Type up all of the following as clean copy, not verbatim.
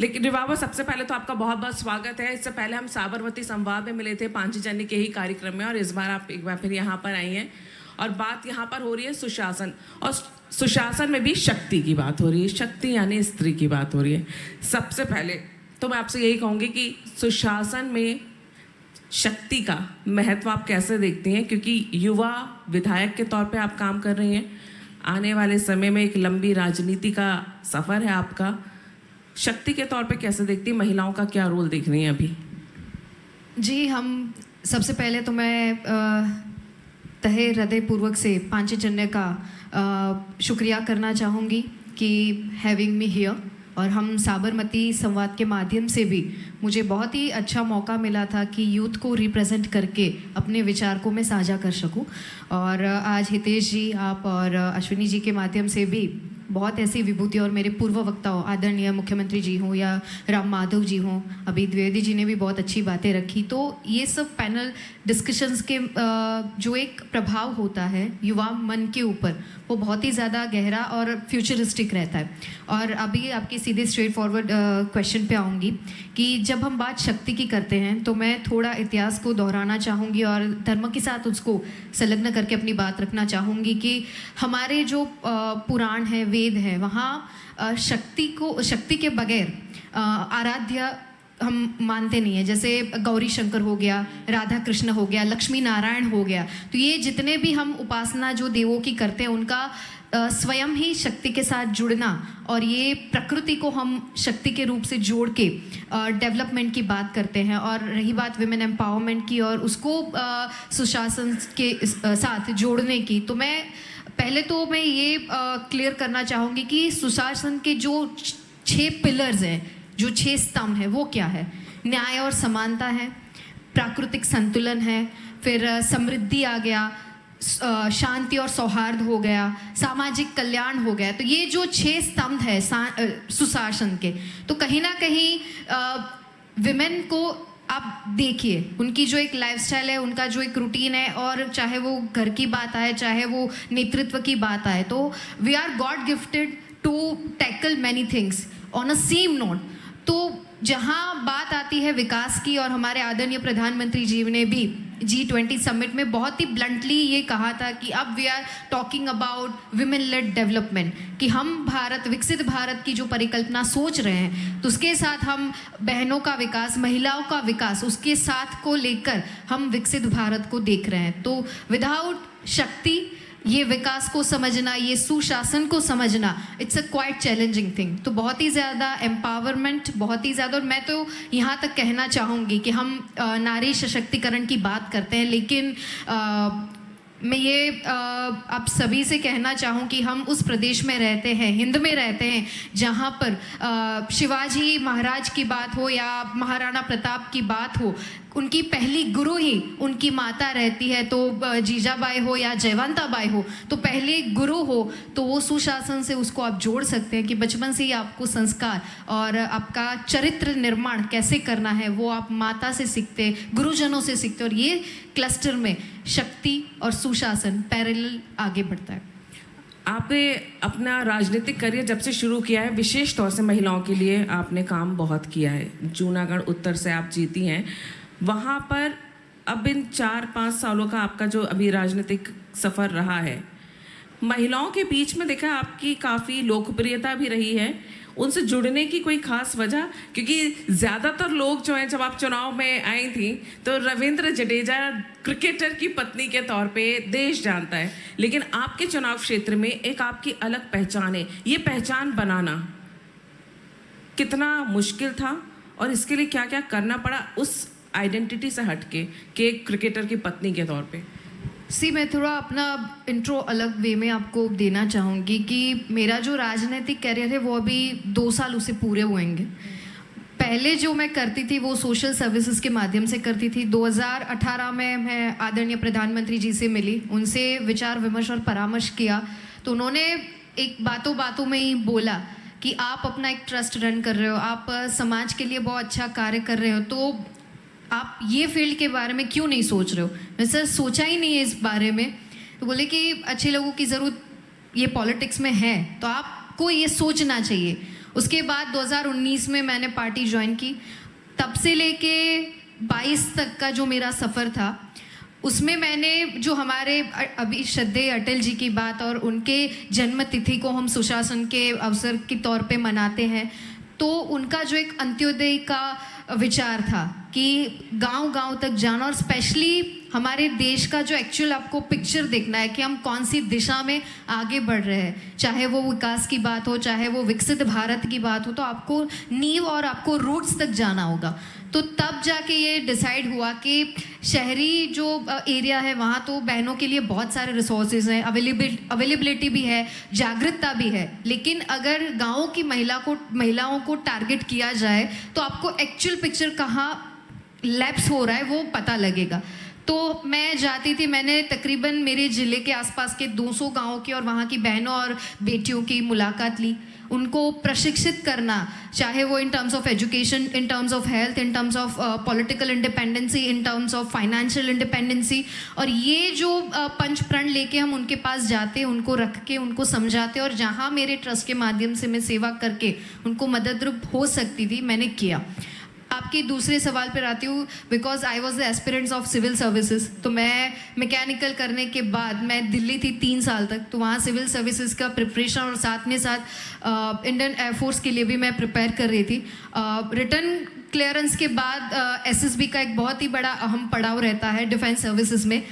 लेकिन रिवावा, सबसे पहले तो आपका बहुत बहुत स्वागत है। इससे पहले हम साबरमती संवाद में मिले थे पांचजन्य के ही कार्यक्रम में, और इस बार आप एक बार फिर यहाँ पर आई हैं और बात यहाँ पर हो रही है सुशासन, और सुशासन में भी शक्ति की बात हो रही है। शक्ति यानी स्त्री की बात हो रही है। सबसे पहले तो मैं आपसे यही कहूँगी कि सुशासन में शक्ति का महत्व आप कैसे देखती हैं, क्योंकि युवा विधायक के तौर पे आप काम कर रही हैं। आने वाले समय में एक लंबी राजनीति का सफ़र है आपका। शक्ति के तौर पे कैसे देखती हैं, महिलाओं का क्या रोल देख रही हैं अभी? जी, हम सबसे पहले तो मैं तहे हृदयपूर्वक से पांचजन्य का शुक्रिया करना चाहूँगी कि हैविंग मी हियर, और हम साबरमती संवाद के माध्यम से भी मुझे बहुत ही अच्छा मौका मिला था कि यूथ को रिप्रेजेंट करके अपने विचार को मैं साझा कर सकूं। और आज हितेश जी, आप और अश्विनी जी के माध्यम से भी बहुत ऐसी विभूति, और मेरे पूर्व वक्ताओं आदरणीय मुख्यमंत्री जी हों या राम माधव जी हों, अभी द्विवेदी जी ने भी बहुत अच्छी बातें रखी। तो ये सब पैनल डिस्कशंस के जो एक प्रभाव होता है युवा मन के ऊपर, वो बहुत ही ज़्यादा गहरा और फ्यूचरिस्टिक रहता है। और अभी आपके सीधे स्ट्रेट फॉरवर्ड क्वेश्चन पे आऊँगी कि जब हम बात शक्ति की करते हैं तो मैं थोड़ा इतिहास को दोहराना चाहूँगी और धर्म के साथ उसको संलग्न करके अपनी बात रखना चाहूँगी कि हमारे जो पुराण है, वेद है, वहाँ शक्ति के बगैर आराध्य हम मानते नहीं है। जैसे गौरी शंकर हो गया, राधा कृष्ण हो गया, लक्ष्मी नारायण हो गया। तो ये जितने भी हम उपासना जो देवों की करते हैं, उनका स्वयं ही शक्ति के साथ जुड़ना, और ये प्रकृति को हम शक्ति के रूप से जोड़ के डेवलपमेंट की बात करते हैं। और रही बात विमेन एम्पावरमेंट की और उसको सुशासन के साथ जोड़ने की, तो मैं पहले तो मैं ये क्लियर करना चाहूँगी कि सुशासन के जो 6 पिलर्स हैं, जो 6 स्तंभ है, वो क्या है? न्याय और समानता है, प्राकृतिक संतुलन है, फिर समृद्धि आ गया, शांति और सौहार्द हो गया, सामाजिक कल्याण हो गया। तो ये जो 6 स्तंभ है सुशासन के, तो कहीं ना कहीं विमेन को आप देखिए, उनकी जो एक लाइफस्टाइल है, उनका जो एक रूटीन है, और चाहे वो घर की बात आए, चाहे वो नेतृत्व की बात आए, तो we are god gifted to tackle many things on a same note. तो जहाँ बात आती है विकास की, और हमारे आदरणीय प्रधानमंत्री जी ने भी G20 समिट में बहुत ही ब्लंटली ये कहा था कि अब we are talking about women led development, कि हम भारत, विकसित भारत की जो परिकल्पना सोच रहे हैं, तो उसके साथ हम बहनों का विकास, महिलाओं का विकास, उसके साथ को लेकर हम विकसित भारत को देख रहे हैं। तो विदाउट शक्ति, ये विकास को समझना, ये सुशासन को समझना, it's a quite challenging thing. तो बहुत ही ज़्यादा एम्पावरमेंट, बहुत ही ज़्यादा, और मैं तो यहाँ तक कहना चाहूँगी कि हम नारी सशक्तिकरण की बात करते हैं, लेकिन मैं ये आप सभी से कहना चाहूँ कि हम उस प्रदेश में रहते हैं, हिंद में रहते हैं, जहाँ पर शिवाजी महाराज की बात हो या महाराणा प्रताप की बात हो, उनकी पहली गुरु ही उनकी माता रहती है। तो जीजाबाई हो या जयवंताबाई हो, तो पहले गुरु हो, तो वो सुशासन से उसको आप जोड़ सकते हैं कि बचपन से ही आपको संस्कार और आपका चरित्र निर्माण कैसे करना है, वो आप माता से सीखते, गुरुजनों से सीखते, और ये क्लस्टर में शक्ति और सुशासन पैरेलल आगे बढ़ता है। आपने अपना राजनीतिक करियर जब से शुरू किया है, विशेष तौर से महिलाओं के लिए आपने काम बहुत किया है। जूनागढ़ उत्तर से आप जीती हैं, वहाँ पर अब इन 4-5 सालों का आपका जो अभी राजनीतिक सफ़र रहा है, महिलाओं के बीच में देखा आपकी काफ़ी लोकप्रियता भी रही है। उनसे जुड़ने की कोई खास वजह? क्योंकि ज़्यादातर लोग जो हैं, जब आप चुनाव में आई थी तो रविंद्र जडेजा क्रिकेटर की पत्नी के तौर पे देश जानता है, लेकिन आपके चुनाव क्षेत्र में एक आपकी अलग पहचान है। ये पहचान बनाना कितना मुश्किल था, और इसके लिए क्या क्या करना पड़ा उस आइडेंटिटी से हटके कि एक क्रिकेटर की पत्नी के तौर पे? मैं थोड़ा अपना इंट्रो अलग वे में आपको देना चाहूँगी कि मेरा जो राजनीतिक करियर है वो अभी 2 साल उसे पूरे हुएंगे। पहले जो मैं करती थी वो सोशल सर्विसेज के माध्यम से करती थी। 2018 में मैं आदरणीय प्रधानमंत्री जी से मिली, उनसे विचार विमर्श और परामर्श किया, तो उन्होंने एक बातों बातों में ही बोला कि आप अपना एक ट्रस्ट रन कर रहे हो, आप समाज के लिए बहुत अच्छा कार्य कर रहे हो, तो आप ये फील्ड के बारे में क्यों नहीं सोच रहे हो? मैं सर सोचा ही नहीं है इस बारे में। तो बोले कि अच्छे लोगों की ज़रूरत ये पॉलिटिक्स में है, तो आपको ये सोचना चाहिए। उसके बाद 2019 में मैंने पार्टी ज्वाइन की। तब से लेके 22 तक का जो मेरा सफ़र था, उसमें मैंने जो हमारे अभी श्रद्धेय अटल जी की बात और उनके जन्म तिथि को हम सुशासन के अवसर के तौर पे मनाते हैं, तो उनका जो एक अंत्योदय का विचार था कि गांव-गांव तक जाना, और स्पेशली हमारे देश का जो एक्चुअल आपको पिक्चर देखना है कि हम कौन सी दिशा में आगे बढ़ रहे हैं, चाहे वो विकास की बात हो, चाहे वो विकसित भारत की बात हो, तो आपको नींव और आपको रूट्स तक जाना होगा। तो तब जाके ये डिसाइड हुआ कि शहरी जो एरिया है वहाँ तो बहनों के लिए बहुत सारे रिसोर्सेज हैं, अवेलेबिलिटी भी है, जागरूकता भी है, लेकिन अगर गाँव की महिलाओं को टारगेट किया जाए तो आपको एक्चुअल पिक्चर कहाँ लैप्स हो रहा है वो पता लगेगा। तो मैं जाती थी, मैंने तकरीबन मेरे ज़िले के आसपास के 200 गाँव की और वहाँ की बहनों और बेटियों की मुलाकात ली, उनको प्रशिक्षित करना, चाहे वो in terms of education, in terms of health, in terms of political independency, in terms of financial independency. और ये जो पंच प्रण लेके हम उनके पास जाते, उनको रख के उनको समझाते, और जहाँ मेरे ट्रस्ट के माध्यम से मैं सेवा करके उनको मददरूप हो सकती थी, मैंने किया। आपके दूसरे सवाल पर आती हूँ, because I was the aspirants of civil services. तो मैं मैकेनिकल करने के बाद मैं दिल्ली थी 3 साल तक, तो वहाँ सिविल सर्विसेज का प्रिपरेशन और साथ में साथ इंडियन एयरफोर्स के लिए भी मैं प्रिपेयर कर रही थी। रिटर्न क्लियरेंस के बाद एसएसबी का एक बहुत ही बड़ा अहम पड़ाव रहता है डिफेंस सर्विसेज में।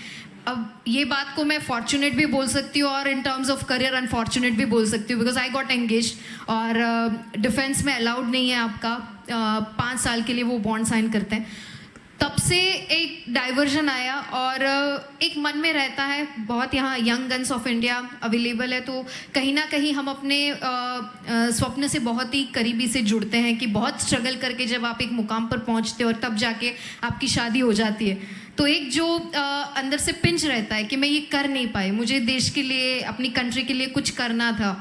अब ये बात को मैं फॉर्चुनेट भी बोल सकती हूँ और in terms of career unfortunate भी बोल सकती हूँ, बिकॉज आई गॉट एंगेज, और डिफेंस में अलाउड नहीं है आपका 5 साल के लिए वो बॉन्ड साइन करते हैं। तब से एक डाइवर्जन आया और एक मन में रहता है, बहुत यहाँ young guns of India available है, तो कहीं ना कहीं हम अपने स्वप्न से बहुत ही करीबी से जुड़ते हैं कि बहुत स्ट्रगल करके जब आप एक मुकाम पर पहुँचते हो और तब जाके आपकी शादी हो जाती है, तो एक जो अंदर से पिंच रहता है कि मैं ये कर नहीं पाई, मुझे देश के लिए, अपनी कंट्री के लिए कुछ करना था।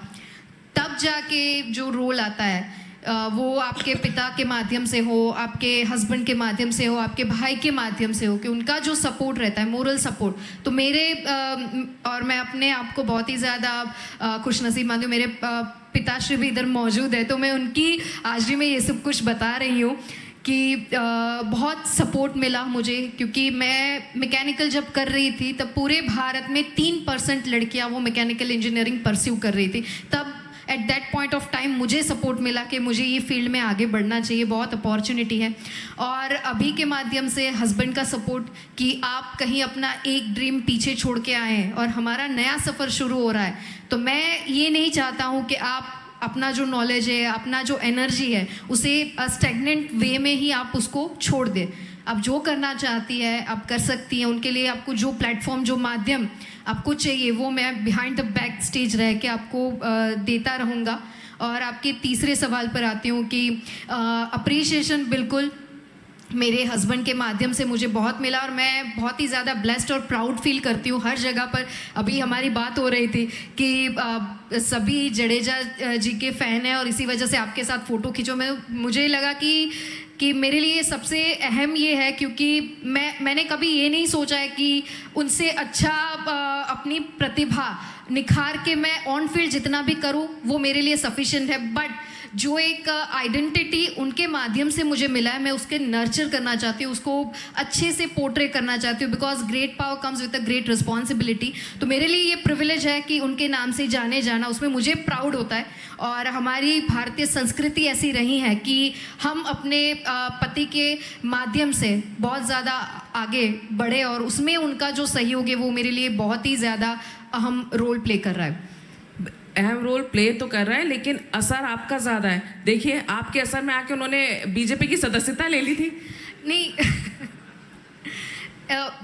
तब जाके जो रोल आता है वो आपके पिता के माध्यम से हो, आपके हस्बैंड के माध्यम से हो, आपके भाई के माध्यम से हो, कि उनका जो सपोर्ट रहता है, मोरल सपोर्ट। तो मेरे और मैं अपने आप को बहुत ही ज़्यादा खुशनसीब मानती हूँ, मेरे पिताश्री भी इधर मौजूद है, तो मैं उनकी हाजिरी में ये सब कुछ बता रही हूँ कि बहुत सपोर्ट मिला मुझे, क्योंकि मैं मैकेनिकल जब कर रही थी तब पूरे भारत में 3% लड़कियाँ वो मैकेनिकल इंजीनियरिंग परस्यू कर रही थी। तब at that point of time मुझे सपोर्ट मिला कि मुझे ये फील्ड में आगे बढ़ना चाहिए, बहुत अपॉर्चुनिटी है। और अभी के माध्यम से हस्बैंड का सपोर्ट कि आप कहीं अपना एक ड्रीम पीछे छोड़ के आए हैं और हमारा नया सफ़र शुरू हो रहा है, तो मैं ये नहीं चाहता हूँ कि आप अपना जो नॉलेज है, अपना जो एनर्जी है, उसे स्टैग्नेंट वे में ही आप उसको छोड़ दें। आप जो करना चाहती है आप कर सकती हैं, उनके लिए आपको जो प्लेटफॉर्म, जो माध्यम आपको चाहिए वो मैं बिहाइंड द बैक स्टेज रह के आपको देता रहूँगा। और आपके तीसरे सवाल पर आती हूँ कि अप्रिशिएशन बिल्कुल मेरे हस्बैंड के माध्यम से मुझे बहुत मिला, और मैं बहुत ही ज़्यादा ब्लेस्ड और प्राउड फील करती हूँ हर जगह पर। अभी हमारी बात हो रही थी कि सभी जडेजा जी के फ़ैन हैं और इसी वजह से आपके साथ फ़ोटो खींचो। मुझे लगा कि मेरे लिए सबसे अहम ये है, क्योंकि मैंने कभी ये नहीं सोचा है कि उनसे अच्छा अपनी प्रतिभा निखार के मैं ऑन फील्ड जितना भी करूँ वो मेरे लिए सफिशिएंट है, बट जो एक आइडेंटिटी उनके माध्यम से मुझे मिला है, मैं उसके नर्चर करना चाहती हूँ, उसको अच्छे से पोर्ट्रे करना चाहती हूँ, because great power comes with a great responsibility. तो मेरे लिए ये प्रिविलेज है कि उनके नाम से जाने जाना, उसमें मुझे प्राउड होता है। और हमारी भारतीय संस्कृति ऐसी रही है कि हम अपने पति के माध्यम से बहुत ज़्यादा आगे बढ़े, और उसमें उनका जो सहयोग है वो मेरे लिए बहुत ही ज़्यादा अहम रोल प्ले कर रहा है। अहम रोल प्ले तो कर रहा है, लेकिन असर आपका ज़्यादा है। देखिए, आपके असर में आके उन्होंने बीजेपी की सदस्यता ले ली थी। नहीं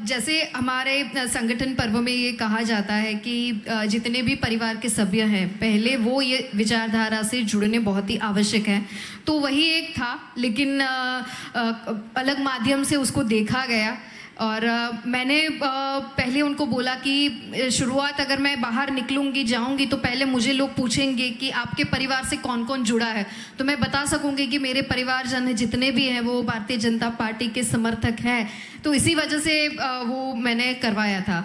जैसे हमारे संगठन पर्व में ये कहा जाता है कि जितने भी परिवार के सभ्य हैं, पहले वो ये विचारधारा से जुड़ने बहुत ही आवश्यक है। तो वही एक था, लेकिन अलग माध्यम से उसको देखा गया। और मैंने पहले उनको बोला कि शुरुआत अगर मैं बाहर निकलूँगी, जाऊँगी, तो पहले मुझे लोग पूछेंगे कि आपके परिवार से कौन कौन जुड़ा है, तो मैं बता सकूँगी कि मेरे परिवारजन जितने भी हैं वो भारतीय जनता पार्टी के समर्थक हैं। तो इसी वजह से वो मैंने करवाया था।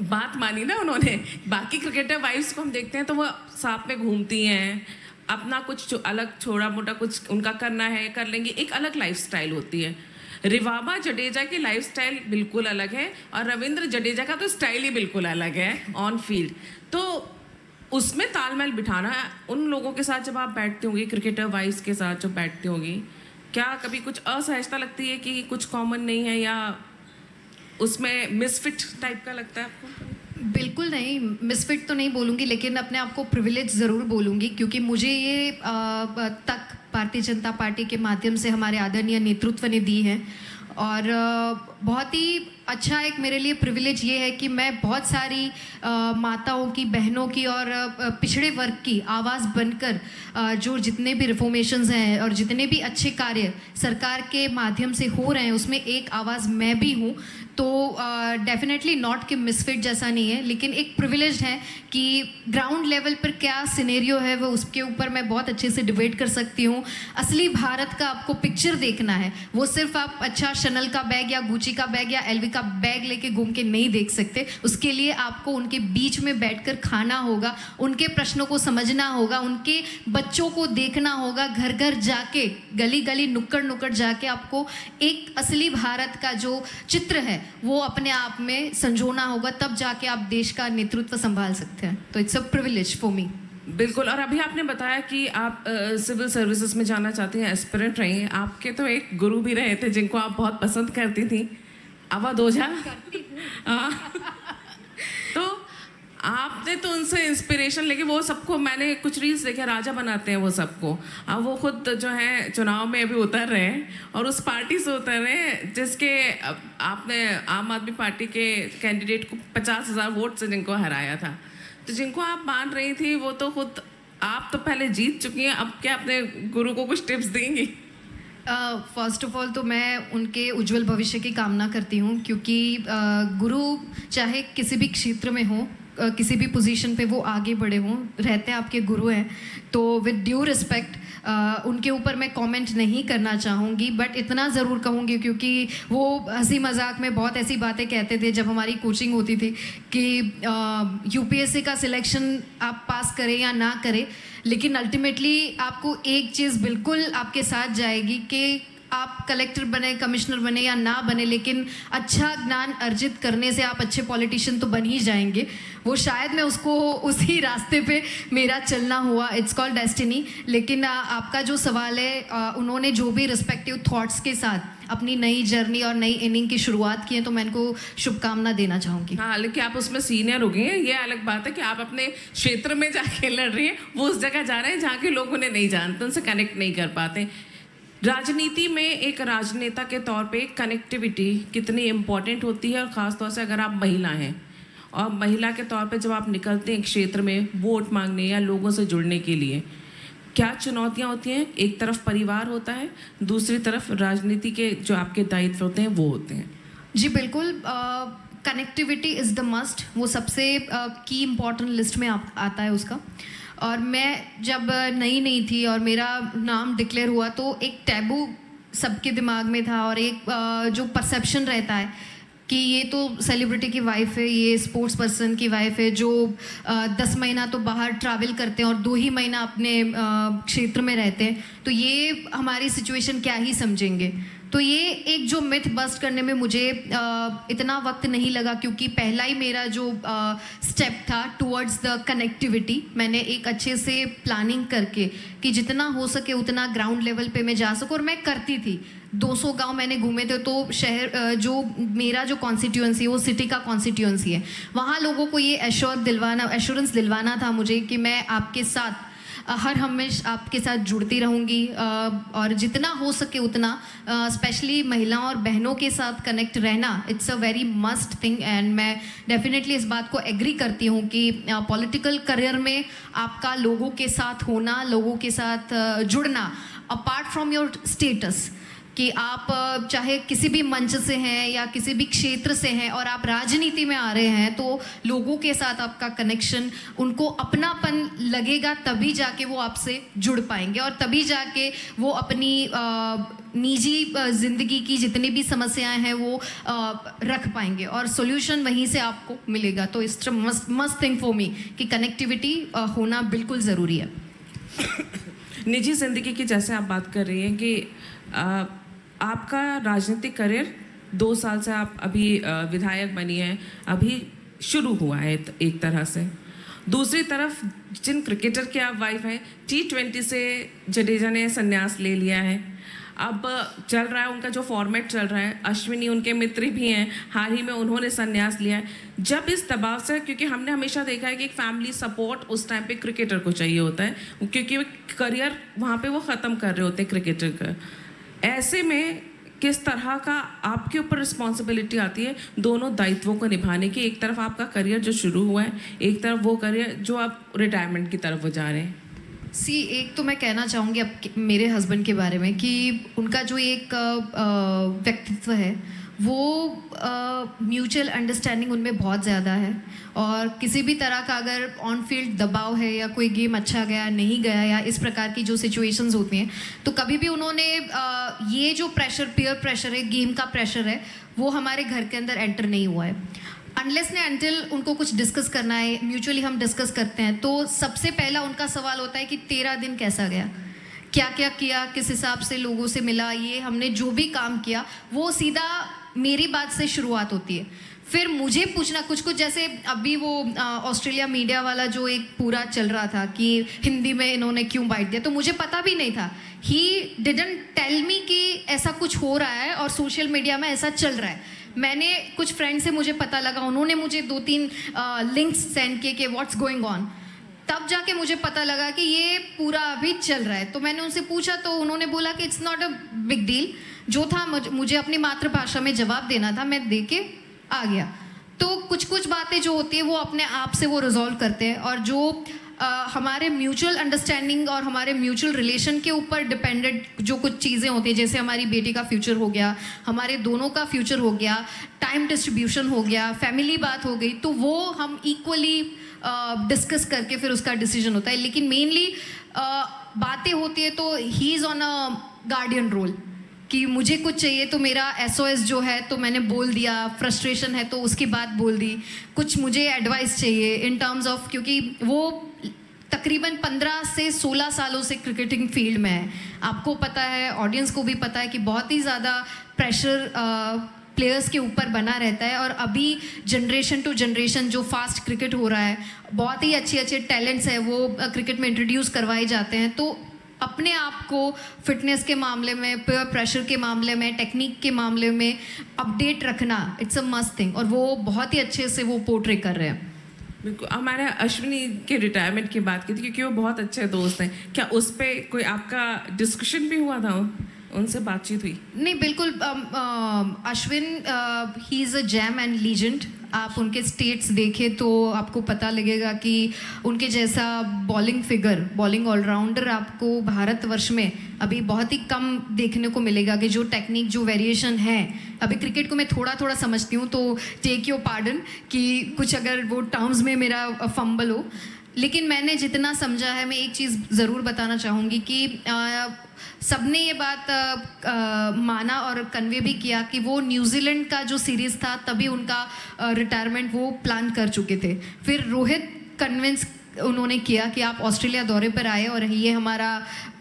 बात मानी ना उन्होंने। बाकी क्रिकेटर वाइफ्स को हम देखते हैं तो वो साथ में घूमती हैं, अपना कुछ अलग छोटा मोटा कुछ उनका करना है कर लेंगे, एक अलग लाइफस्टाइल होती है। रिवाबा जडेजा की लाइफस्टाइल बिल्कुल अलग है और रविंद्र जडेजा का तो स्टाइल ही बिल्कुल अलग है ऑन फील्ड। तो उसमें तालमेल बिठाना उन लोगों के साथ जब आप बैठते होंगे, क्रिकेटर वाइज के साथ जब बैठते होंगे, क्या कभी कुछ असहजता लगती है कि कुछ कॉमन नहीं है या उसमें मिसफिट टाइप का लगता है आपको? बिल्कुल नहीं, मिसफिट तो नहीं बोलूँगी, लेकिन अपने आप को प्रिविलेज ज़रूर बोलूँगी, क्योंकि मुझे ये तक भारतीय जनता पार्टी के माध्यम से हमारे आदरणीय नेतृत्व ने दी है। और बहुत ही अच्छा एक मेरे लिए प्रिविलेज ये है कि मैं बहुत सारी माताओं की, बहनों की और पिछड़े वर्ग की आवाज़ बनकर जो जितने भी रिफॉर्मेशंस हैं और जितने भी अच्छे कार्य सरकार के माध्यम से हो रहे हैं उसमें एक आवाज़ मैं भी हूँ। तो डेफिनेटली नॉट कि मिसफिट जैसा नहीं है, लेकिन एक प्रिविलेज है कि ग्राउंड लेवल पर क्या सिनेरियो है वो उसके ऊपर मैं बहुत अच्छे से डिबेट कर सकती हूँ। असली भारत का आपको पिक्चर देखना है, वो सिर्फ आप अच्छा शनल का बैग या गुची का बैग या एलवी का बैग लेके घूम के नहीं देख सकते। उसके लिए आपको उनके बीच में बैठकर खाना होगा, उनके प्रश्नों को समझना होगा, उनके बच्चों को देखना होगा, घर घर जाके, गली गली, नुक्कड़ नुक्कड़ जाके आपको एक असली भारत का जो चित्र है वो अपने आप में संजोना होगा, तब जाके आप देश का नेतृत्व संभाल सकते हैं। तो it's a privilege for me. बिल्कुल। और अभी आपने बताया कि आप सिविल सर्विसेज में जाना चाहती हैं, एस्पिरेंट रही हैं। आपके तो एक गुरु भी रहे थे जिनको आप बहुत पसंद करती थी, अवध ओझा। तो आपने तो उनसे इंस्पिरेशन लेके, वो सबको मैंने कुछ रील्स देखे, राजा बनाते हैं वो सबको। अब वो खुद जो है चुनाव में अभी उतर रहे हैं और उस पार्टी से उतर रहे हैं जिसके आपने आम आदमी पार्टी के कैंडिडेट को 50,000 वोट से जिनको हराया था। तो जिनको आप मान रही थी वो तो खुद आप तो पहले जीत चुकी हैं, अब क्या अपने गुरु को कुछ टिप्स देंगी? फर्स्ट ऑफ ऑल तो मैं उनके उज्जवल भविष्य की कामना करती हूँ, क्योंकि गुरु चाहे किसी भी क्षेत्र में हो, किसी भी पोजीशन पे वो आगे बढ़े हों, रहते आपके गुरु हैं। तो विद ड्यू रिस्पेक्ट उनके ऊपर मैं कमेंट नहीं करना चाहूँगी, बट इतना ज़रूर कहूँगी, क्योंकि वो हंसी मजाक में बहुत ऐसी बातें कहते थे जब हमारी कोचिंग होती थी कि यूपीएससी का सिलेक्शन आप पास करें या ना करें, लेकिन अल्टीमेटली आपको एक चीज़ बिल्कुल आपके साथ जाएगी कि आप कलेक्टर बने, कमिश्नर बने या ना बने, लेकिन अच्छा ज्ञान अर्जित करने से आप अच्छे पॉलिटिशियन तो बन ही जाएंगे। वो शायद मैं उसको उसी रास्ते पे मेरा चलना हुआ, इट्स कॉल्ड डेस्टिनी। लेकिन आपका जो सवाल है, उन्होंने जो भी रिस्पेक्टिव थॉट्स के साथ अपनी नई जर्नी और नई इनिंग की शुरुआत की है, तो मैं इनको शुभकामना देना चाहूँगी। हाँ, लेकिन आप उसमें सीनियर हो गई हैं, ये अलग बात है कि आप अपने क्षेत्र में जाके लड़ रही हैं, वो उस जगह जा रहे हैं जहाँ के लोग उन्हें नहीं जानते, उनसे कनेक्ट नहीं कर पाते। राजनीति में एक राजनेता के तौर पे कनेक्टिविटी कितनी इम्पोर्टेंट होती है, और ख़ास तौर से अगर आप महिला हैं और महिला के तौर पे जब आप निकलते हैं क्षेत्र में वोट मांगने या लोगों से जुड़ने के लिए, क्या चुनौतियां होती हैं? एक तरफ परिवार होता है, दूसरी तरफ राजनीति के जो आपके दायित्व होते हैं वो होते हैं। जी बिल्कुल, कनेक्टिविटी इज़ द मस्ट, वो सबसे की इम्पॉर्टेंट लिस्ट में आता है उसका। और मैं जब नई थी और मेरा नाम डिक्लेयर हुआ तो एक टैबू सबके दिमाग में था, और एक जो परसेप्शन रहता है कि ये तो सेलिब्रिटी की वाइफ है, ये स्पोर्ट्स पर्सन की वाइफ है जो 10 महीना तो बाहर ट्रैवल करते हैं और 2 ही महीना अपने क्षेत्र में रहते हैं, तो ये हमारी सिचुएशन क्या ही समझेंगे। तो ये एक जो मिथ बस्ट करने में मुझे इतना वक्त नहीं लगा, क्योंकि पहला ही मेरा जो स्टेप था टुवर्ड्स द कनेक्टिविटी, मैंने एक अच्छे से प्लानिंग करके कि जितना हो सके उतना ग्राउंड लेवल पे मैं जा सकूँ, और मैं करती थी। 200 गांव मैंने घूमे थे, तो शहर जो मेरा जो कॉन्स्टिट्यूएंसी है वो सिटी का कॉन्स्टिट्यूएंसी है, वहाँ लोगों को ये एश्योरेंस दिलवाना था मुझे कि मैं आपके साथ हर हमेशा आपके साथ जुड़ती रहूँगी, और जितना हो सके उतना स्पेशली महिलाओं और बहनों के साथ कनेक्ट रहना, it's a very must thing. And मैं डेफिनेटली इस बात को एग्री करती हूँ कि पॉलिटिकल करियर में आपका लोगों के साथ होना, लोगों के साथ जुड़ना, अपार्ट फ्रॉम योर स्टेटस, कि आप चाहे किसी भी मंच से हैं या किसी भी क्षेत्र से हैं और आप राजनीति में आ रहे हैं, तो लोगों के साथ आपका कनेक्शन, उनको अपनापन लगेगा, तभी जाके वो आपसे जुड़ पाएंगे, और तभी जाके वो अपनी निजी ज़िंदगी की जितनी भी समस्याएं हैं वो रख पाएंगे, और सॉल्यूशन वहीं से आपको मिलेगा। तो it's must thing for me कि कनेक्टिविटी होना बिल्कुल ज़रूरी है। निजी ज़िंदगी की जैसे आप बात कर रही हैं कि आपका राजनीतिक करियर 2 साल से आप अभी विधायक बनी हैं, अभी शुरू हुआ है एक तरह से। दूसरी तरफ जिन क्रिकेटर की आप वाइफ हैं, T20 से जडेजा ने संन्यास ले लिया है। अब चल रहा है उनका जो फॉर्मेट चल रहा है, अश्विनी उनके मित्र भी हैं, हाल ही में उन्होंने संन्यास लिया है। जब इस दबाव से, क्योंकि हमने हमेशा देखा है कि एक फैमिली सपोर्ट उस टाइम पे क्रिकेटर को चाहिए होता है, क्योंकि वो करियर वहाँ पे वो ख़त्म कर रहे होते हैं क्रिकेटर का। ऐसे में किस तरह का आपके ऊपर रिस्पॉन्सिबिलिटी आती है दोनों दायित्वों को निभाने की? एक तरफ आपका करियर जो शुरू हुआ है, एक तरफ वो करियर जो आप रिटायरमेंट की तरफ वो जा रहे हैं। एक तो मैं कहना चाहूँगी अब मेरे हस्बैंड के बारे में कि उनका जो एक व्यक्तित्व है वो म्यूचुअल अंडरस्टैंडिंग उनमें बहुत ज़्यादा है, और किसी भी तरह का अगर ऑन फील्ड दबाव है या कोई गेम अच्छा गया नहीं गया या इस प्रकार की जो सिचुएशंस होती हैं, तो कभी भी उन्होंने ये जो प्रेशर, पीयर प्रेशर है, गेम का प्रेशर है, वो हमारे घर के अंदर एंटर नहीं हुआ है। अनलेस ने अनटिल उनको कुछ डिस्कस करना है, म्यूचुअली हम डिस्कस करते हैं, तो सबसे पहला उनका सवाल होता है कि तेरा दिन कैसा गया, क्या क्या किया, किस हिसाब से लोगों से मिला, ये हमने जो भी काम किया वो सीधा मेरी बात से शुरुआत होती है। फिर मुझे पूछना कुछ कुछ, जैसे अभी वो ऑस्ट्रेलिया मीडिया वाला जो एक पूरा चल रहा था कि हिंदी में इन्होंने क्यों बाइट दिया, तो मुझे पता भी नहीं था। ही डिडंट टेल मी कि ऐसा कुछ हो रहा है और सोशल मीडिया में ऐसा चल रहा है। मैंने कुछ फ्रेंड से मुझे पता लगा, उन्होंने मुझे 2-3 लिंक्स सेंड किए कि व्हाट्स गोइंग ऑन, तब जाके मुझे पता लगा कि ये पूरा अभी चल रहा है। तो मैंने उनसे पूछा तो उन्होंने बोला कि it's not a big deal, जो था मुझे अपनी मातृभाषा में जवाब देना था, मैं दे के आ गया। तो कुछ कुछ बातें जो होती है वो अपने आप से वो रिजॉल्व करते हैं, और जो हमारे म्यूचुअल अंडरस्टैंडिंग और हमारे म्यूचुअल रिलेशन के ऊपर डिपेंडेंट जो कुछ चीज़ें होती हैं, जैसे हमारी बेटी का फ्यूचर हो गया, हमारे दोनों का फ्यूचर हो गया, टाइम डिस्ट्रीब्यूशन हो गया, फैमिली बात हो गई, तो वो हम इक्वली डिस्कस करके फिर उसका डिसीजन होता है। लेकिन मेनली बातें होती है तो he is on a guardian role कि मुझे कुछ चाहिए तो मेरा SOS जो है तो मैंने बोल दिया, फ्रस्ट्रेशन है तो उसकी बात बोल दी, कुछ मुझे एडवाइस चाहिए इन टर्म्स ऑफ, क्योंकि वो तकरीबन 15 से 16 सालों से क्रिकेटिंग फील्ड में है। आपको पता है, ऑडियंस को भी पता है कि बहुत ही ज़्यादा प्रेशर प्लेयर्स के ऊपर बना रहता है, और अभी जनरेशन टू जनरेशन जो फास्ट क्रिकेट हो रहा है, बहुत ही अच्छे अच्छे टैलेंट्स है वो क्रिकेट में इंट्रोड्यूस करवाए जाते हैं। तो अपने आप को फिटनेस के मामले में, पेयर प्रेशर के मामले में, टेक्निक के मामले में अपडेट रखना इट्स अ मस्ट थिंग, और वो बहुत ही अच्छे से वो पोर्ट्रे कर रहे हैं। बिल्कुल। हमारे अश्विनी के रिटायरमेंट की बात की थी क्योंकि वो बहुत अच्छे दोस्त हैं, क्या उस पर कोई आपका डिस्कशन भी हुआ था, उनसे बातचीत हुई? नहीं, बिल्कुल। Ashwin he is a jam and legend. आप उनके स्टेट्स देखें तो आपको पता लगेगा कि उनके जैसा बॉलिंग फिगर, बॉलिंग ऑलराउंडर आपको भारतवर्ष में अभी बहुत ही कम देखने को मिलेगा, कि जो टेक्निक, जो वेरिएशन है। अभी क्रिकेट को मैं थोड़ा थोड़ा समझती हूँ, तो टेक योर पार्डन कि कुछ अगर वो टर्म्स में मेरा फंबल हो, लेकिन मैंने जितना समझा है, मैं एक चीज़ ज़रूर बताना चाहूँगी कि सबने ये बात माना और कन्वे भी किया कि वो न्यूजीलैंड का जो सीरीज़ था तभी उनका रिटायरमेंट वो प्लान कर चुके थे। फिर रोहित कन्विंस उन्होंने किया कि आप ऑस्ट्रेलिया दौरे पर आए और ये हमारा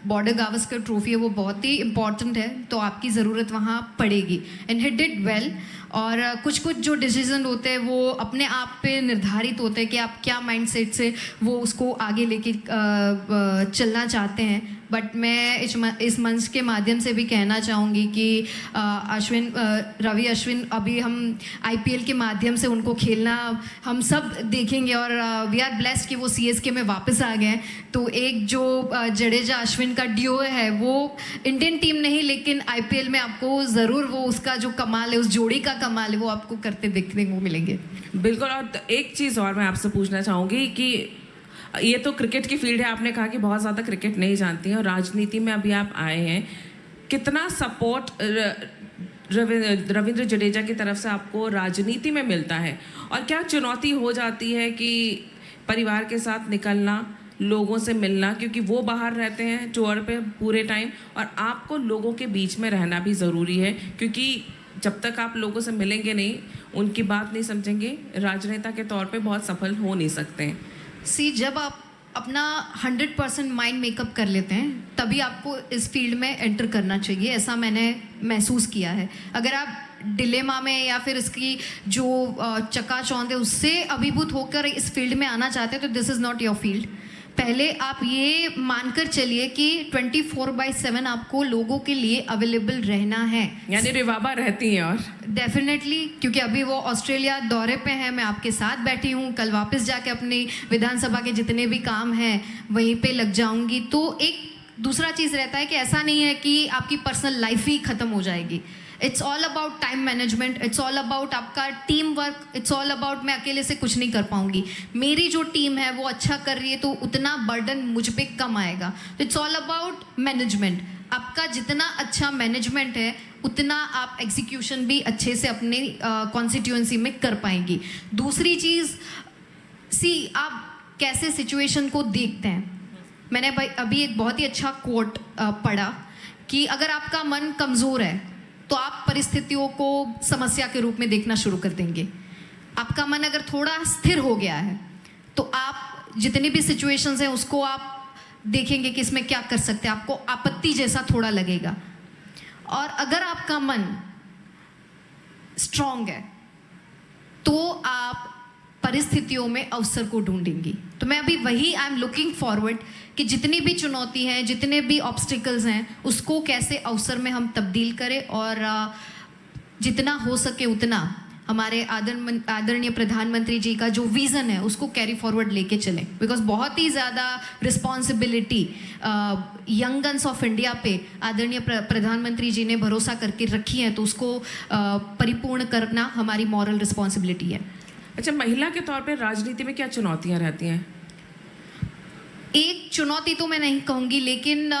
बॉर्डर गावस्कर ट्रॉफी है, वो बहुत ही इम्पॉर्टेंट है, तो आपकी ज़रूरत वहाँ पड़ेगी। And he did well. और कुछ कुछ जो डिसीजन होते हैं वो अपने आप पे निर्धारित होते हैं कि आप क्या माइंडसेट से वो उसको आगे लेके चलना चाहते हैं। बट मैं इस मंच के माध्यम से भी कहना चाहूँगी कि रवि अश्विन अभी हम IPL के माध्यम से उनको खेलना हम सब देखेंगे, और वी आर ब्लेस्ड कि वो CSK में वापस आ गए। तो एक जो जडेजा अश्विन का डियो है वो इंडियन टीम नहीं, लेकिन IPL में आपको ज़रूर वो उसका जो कमाल है, उस जोड़ी का कमाल है, वो आपको करते देखने को मिलेंगे। बिल्कुल। और एक चीज़ और मैं आपसे पूछना चाहूँगी कि ये तो क्रिकेट की फील्ड है, आपने कहा कि बहुत ज़्यादा क्रिकेट नहीं जानती हैं और राजनीति में अभी आप आए हैं, कितना सपोर्ट रविंद्र जडेजा की तरफ से आपको राजनीति में मिलता है, और क्या चुनौती हो जाती है कि परिवार के साथ निकलना, लोगों से मिलना, क्योंकि वो बाहर रहते हैं टूर पे पूरे टाइम और आपको लोगों के बीच में रहना भी ज़रूरी है, क्योंकि जब तक आप लोगों से मिलेंगे नहीं, उनकी बात नहीं समझेंगे, राजनेता के तौर पे बहुत सफल हो नहीं सकते हैं। जब आप अपना 100% माइंड मेकअप कर लेते हैं तभी आपको इस फील्ड में एंटर करना चाहिए, ऐसा मैंने महसूस किया है। अगर आप डिलेमा में या फिर इसकी जो चकाचौंध है उससे अभिभूत होकर इस फील्ड में आना चाहते हैं तो this is not your field. पहले आप ये मानकर चलिए कि 24/7 आपको लोगों के लिए अवेलेबल रहना है। यानी रिवाबा रहती हैं और डेफिनेटली, क्योंकि अभी वो ऑस्ट्रेलिया दौरे पे है, मैं आपके साथ बैठी हूँ, कल वापस जाके अपनी विधानसभा के जितने भी काम हैं वहीं पे लग जाऊंगी। तो एक दूसरा चीज़ रहता है कि ऐसा नहीं है कि आपकी पर्सनल लाइफ ही ख़त्म हो जाएगी। It's all about time management, it's all about आपका team work, it's all about मैं अकेले से कुछ नहीं कर पाऊंगी, मेरी जो टीम है वो अच्छा कर रही है तो उतना बर्डन मुझ पे कम आएगा। तो इट्स ऑल अबाउट मैनेजमेंट। आपका जितना अच्छा मैनेजमेंट है उतना आप एग्जीक्यूशन भी अच्छे से अपने कॉन्स्टिट्यूएंसी में कर पाएंगी। दूसरी चीज़, आप कैसे सिचुएशन को देखते हैं। मैंने अभी एक बहुत ही अच्छा कोट पढ़ा कि अगर आपका मन कमज़ोर है तो आप परिस्थितियों को समस्या के रूप में देखना शुरू कर देंगे। आपका मन अगर थोड़ा स्थिर हो गया है तो आप जितनी भी सिचुएशंस हैं उसको आप देखेंगे कि इसमें क्या कर सकते हैं, आपको आपत्ति जैसा थोड़ा लगेगा। और अगर आपका मन स्ट्रांग है तो आप परिस्थितियों में अवसर को ढूंढेंगी। तो मैं अभी वही आई एम लुकिंग फॉरवर्ड कि जितनी भी चुनौती हैं, जितने भी ऑब्स्टिकल्स हैं, उसको कैसे अवसर में हम तब्दील करें और जितना हो सके उतना हमारे आदरणीय प्रधानमंत्री जी का जो विज़न है उसको कैरी फॉरवर्ड लेके चलें। बिकॉज बहुत ही ज़्यादा responsibility young guns of India पे आदरणीय प्रधानमंत्री जी ने भरोसा करके रखी है, तो उसको परिपूर्ण करना हमारी मॉरल रिस्पॉन्सिबिलिटी है। अच्छा, महिला के तौर पे राजनीति में क्या चुनौतियां रहती हैं? एक चुनौती तो मैं नहीं कहूँगी, लेकिन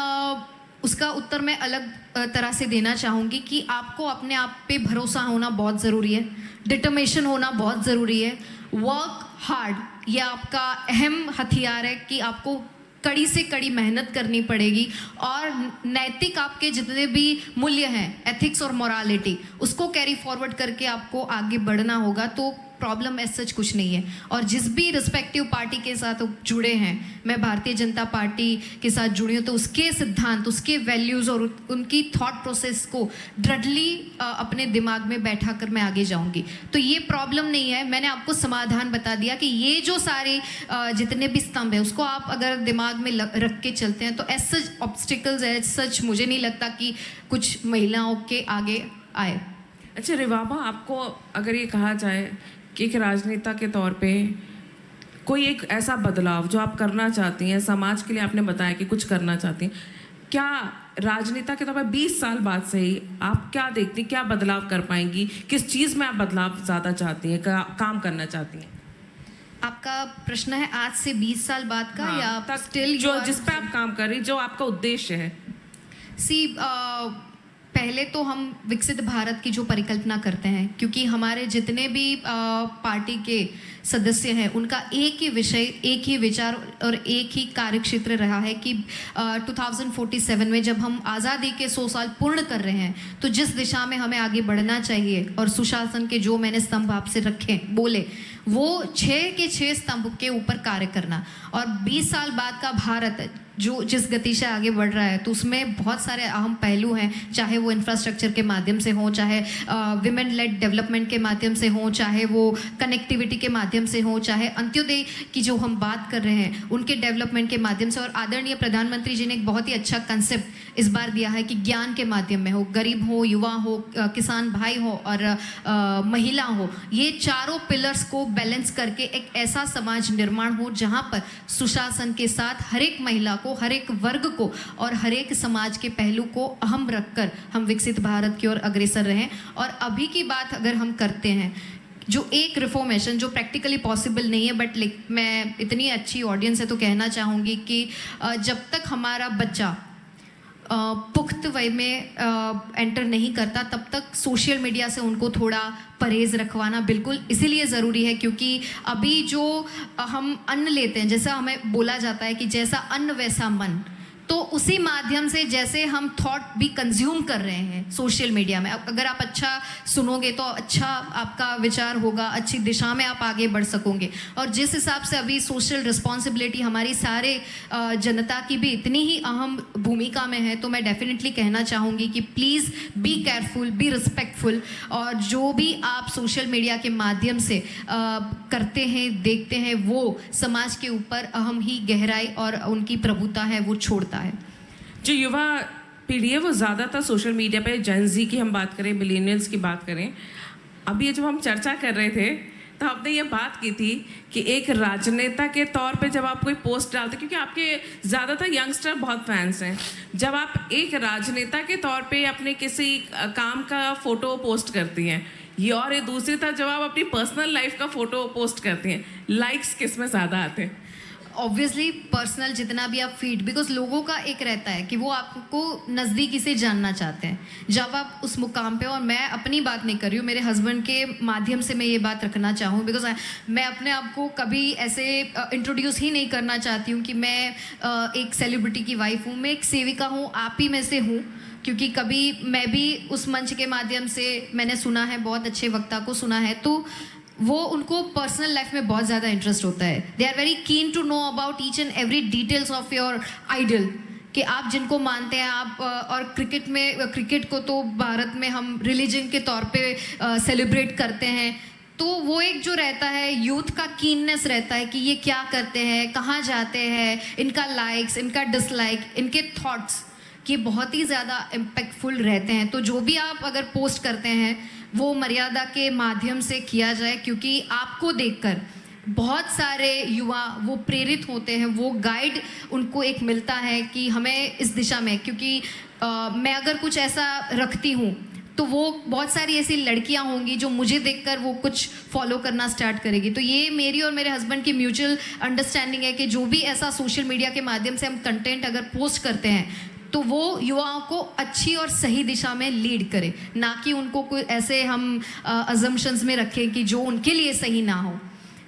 उसका उत्तर मैं अलग तरह से देना चाहूँगी कि आपको अपने आप पे भरोसा होना बहुत ज़रूरी है, डिटर्मिनेशन होना बहुत ज़रूरी है। वर्क हार्ड ये आपका अहम हथियार है कि आपको कड़ी से कड़ी मेहनत करनी पड़ेगी और नैतिक आपके जितने भी मूल्य हैं, एथिक्स और मोरालिटी, उसको कैरी फॉरवर्ड करके आपको आगे बढ़ना होगा। तो प्रॉब्लम एज सच कुछ नहीं है। और जिस भी रिस्पेक्टिव पार्टी के साथ जुड़े हैं, मैं भारतीय जनता पार्टी के साथ जुड़ी हूँ, तो उसके सिद्धांत, उसके वैल्यूज़ और उनकी थॉट प्रोसेस को दृढ़ली अपने दिमाग में बैठा कर मैं आगे जाऊँगी। तो ये प्रॉब्लम नहीं है। मैंने आपको समाधान बता दिया कि ये जो सारे जितने भी स्तंभ है उसको आप अगर दिमाग में रख के चलते हैं तो as such obstacles as such मुझे नहीं लगता कि कुछ महिलाओं के आगे आए। अच्छा रिवाबा, आपको अगर ये कहा जाए कि एक राजनेता के तौर पे कोई एक ऐसा बदलाव जो आप करना चाहती हैं, समाज के लिए आपने बताया कि कुछ करना चाहती हैं, क्या राजनेता के तौर पर 20 साल बाद से ही आप क्या देखती हैं, क्या बदलाव कर पाएंगी? किस चीज़ में आप बदलाव ज़्यादा चाहती हैं, काम करना चाहती हैं? आपका प्रश्न है आज से 20 साल बाद का? हाँ, या तक स्टिल जो जिस पे आप काम कर रही, जो आपका उद्देश्य है? पहले तो हम विकसित भारत की जो परिकल्पना करते हैं, क्योंकि हमारे जितने भी पार्टी के सदस्य हैं उनका एक ही विषय, एक ही विचार और एक ही कार्यक्षेत्र रहा है कि 2047 में जब हम आज़ादी के 100 साल पूर्ण कर रहे हैं तो जिस दिशा में हमें आगे बढ़ना चाहिए और सुशासन के जो मैंने स्तंभ आपसे रखे बोले वो 6 के 6 स्तंभ के ऊपर कार्य करना। और 20 साल बाद का भारत जो जिस गति से आगे बढ़ रहा है तो उसमें बहुत सारे अहम पहलू हैं, चाहे वो इंफ्रास्ट्रक्चर के माध्यम से हो, चाहे विमेन लेड डेवलपमेंट के माध्यम से हो, चाहे वो कनेक्टिविटी के माध्यम से हो, चाहे अंत्योदय की जो हम बात कर रहे हैं उनके डेवलपमेंट के माध्यम से। और आदरणीय प्रधानमंत्री जी ने एक बहुत ही अच्छा कंसेप्ट इस बार दिया है कि ज्ञान के माध्यम में हो, गरीब हो, युवा हो, किसान भाई हो और महिला हो, ये चारों पिलर्स को बैलेंस करके एक ऐसा समाज निर्माण हो जहाँ पर सुशासन के साथ हर एक महिला को, हर एक वर्ग को और हर एक समाज के पहलू को अहम रखकर हम विकसित भारत की ओर अग्रसर रहें। और अभी की बात अगर हम करते हैं, जो एक रिफॉर्मेशन जो प्रैक्टिकली पॉसिबल नहीं है, बट मैं इतनी अच्छी ऑडियंस है तो कहना चाहूँगी कि जब तक हमारा बच्चा पुख्त वय में एंटर नहीं करता तब तक सोशल मीडिया से उनको थोड़ा परहेज़ रखवाना बिल्कुल इसीलिए ज़रूरी है, क्योंकि अभी जो हम अन्न लेते हैं, जैसा हमें बोला जाता है कि जैसा अन्न वैसा मन, तो उसी माध्यम से जैसे हम थॉट भी कंज्यूम कर रहे हैं सोशल मीडिया में, अगर आप अच्छा सुनोगे तो अच्छा आपका विचार होगा, अच्छी दिशा में आप आगे बढ़ सकोगे। और जिस हिसाब से अभी सोशल रिस्पॉन्सिबिलिटी हमारी सारे जनता की भी इतनी ही अहम भूमिका में है, तो मैं डेफिनेटली कहना चाहूँगी कि please be careful, be respectful, और जो भी आप सोशल मीडिया के माध्यम से करते हैं, देखते हैं, वो समाज के ऊपर अहम ही गहराई और उनकी प्रभुता है वो छोड़ता है। जो युवा पीढ़ी है वो ज़्यादातर सोशल मीडिया पे, जेन-ज़ी की हम बात करें, मिलेनियल्स की बात करें, अभी ये जब हम चर्चा कर रहे थे तो आपने ये बात की थी कि एक राजनेता के तौर पे जब आप कोई पोस्ट डालते, क्योंकि आपके ज़्यादातर यंगस्टर बहुत फैंस हैं, जब आप एक राजनेता के तौर पे अपने किसी काम का फ़ोटो पोस्ट करती हैं, ये और ये दूसरी तरफ जब आप अपनी पर्सनल लाइफ का फ़ोटो पोस्ट करती हैं, लाइक्स किस में ज़्यादा आते हैं? ऑब्वियसली पर्सनल जितना भी आप फीड, बिकॉज लोगों का एक रहता है कि वो आपको नज़दीकी से जानना चाहते हैं जब आप उस मुकाम पे, और मैं अपनी बात नहीं कर रही हूँ, मेरे हस्बैंड के माध्यम से मैं ये बात रखना चाहूँ, बिकॉज मैं अपने आप को कभी ऐसे इंट्रोड्यूस ही नहीं करना चाहती हूँ कि मैं एक सेलिब्रिटी की वाइफ हूँ, मैं एक सेविका हूँ, आप ही में से हूँ, क्योंकि कभी मैं भी उस मंच के माध्यम से मैंने सुना है, बहुत अच्छे वक्ता को सुना है, तो वो उनको पर्सनल लाइफ में बहुत ज़्यादा इंटरेस्ट होता है। They are very keen to know about each and every details of your idol, कि आप जिनको मानते हैं आप, और क्रिकेट को तो भारत में हम रिलीजन के तौर पे सेलिब्रेट करते हैं, तो वो एक जो रहता है यूथ का कीननेस रहता है कि ये क्या करते हैं, कहाँ जाते हैं, इनका लाइक्स, इनका डिसलाइक, इनके थॉट्स, ये बहुत ही ज़्यादा इम्पैक्टफुल रहते हैं। तो जो भी आप अगर पोस्ट करते हैं वो मर्यादा के माध्यम से किया जाए, क्योंकि आपको देखकर बहुत सारे युवा वो प्रेरित होते हैं, वो गाइड उनको एक मिलता है कि हमें इस दिशा में, क्योंकि मैं अगर कुछ ऐसा रखती हूँ तो वो बहुत सारी ऐसी लड़कियां होंगी जो मुझे देखकर वो कुछ फॉलो करना स्टार्ट करेगी। तो ये मेरी और मेरे हस्बैंड की म्यूचुअल अंडरस्टैंडिंग है कि जो भी ऐसा सोशल मीडिया के माध्यम से हम कंटेंट अगर पोस्ट करते हैं तो वो युवाओं को अच्छी और सही दिशा में लीड करे, ना कि उनको कोई ऐसे हम अजम्पशंस में रखें कि जो उनके लिए सही ना हो।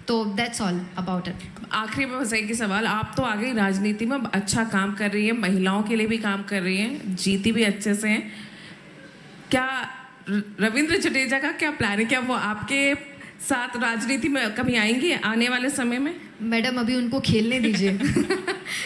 तो दैट्स ऑल अबाउट इट। आखिरी में बस एक ही सवाल, आप तो आगे राजनीति में अच्छा काम कर रही हैं, महिलाओं के लिए भी काम कर रही हैं, जीती भी अच्छे से हैं, क्या रविंद्र जडेजा का क्या प्लान है, क्या वो आपके साथ राजनीति में कभी आएंगे आने वाले समय में? मैडम अभी उनको खेलने दीजिए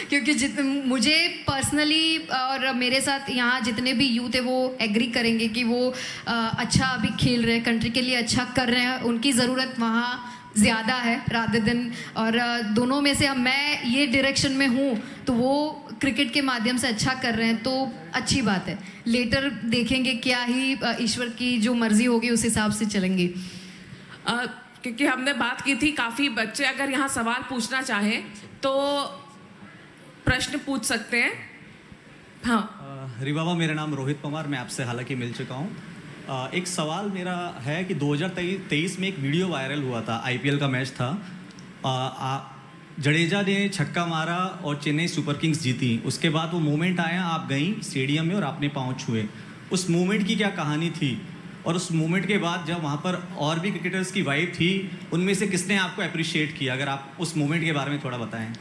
क्योंकि मुझे पर्सनली और मेरे साथ यहाँ जितने भी यूथ है वो एग्री करेंगे कि वो अच्छा अभी खेल रहे हैं, कंट्री के लिए अच्छा कर रहे हैं, उनकी ज़रूरत वहाँ ज़्यादा है रादर देन, और दोनों में से मैं ये डायरेक्शन में हूँ तो वो क्रिकेट के माध्यम से अच्छा कर रहे हैं, तो अच्छी बात है। लेटर देखेंगे क्या ही ईश्वर की जो मर्जी होगी उस हिसाब से चलेंगे। क्योंकि हमने बात की थी, काफ़ी बच्चे अगर यहाँ सवाल पूछना चाहें तो प्रश्न पूछ सकते हैं। हाँ रिबाबा, मेरा नाम रोहित पवार, मैं आपसे हालांकि मिल चुका हूँ। एक सवाल मेरा है कि 2023 में एक वीडियो वायरल हुआ था, आईपीएल का मैच था, जडेजा ने छक्का मारा और चेन्नई सुपर किंग्स जीती, उसके बाद वो मोमेंट आया, आप गई स्टेडियम में और आपने पाँव छुए, उस मोमेंट की क्या कहानी थी? और उस मोमेंट के बाद जब वहाँ पर और भी क्रिकेटर्स की वाइफ थी, उनमें से किसने आपको अप्रिशिएट किया? अगर आप उस मोमेंट के बारे में थोड़ा बताएं।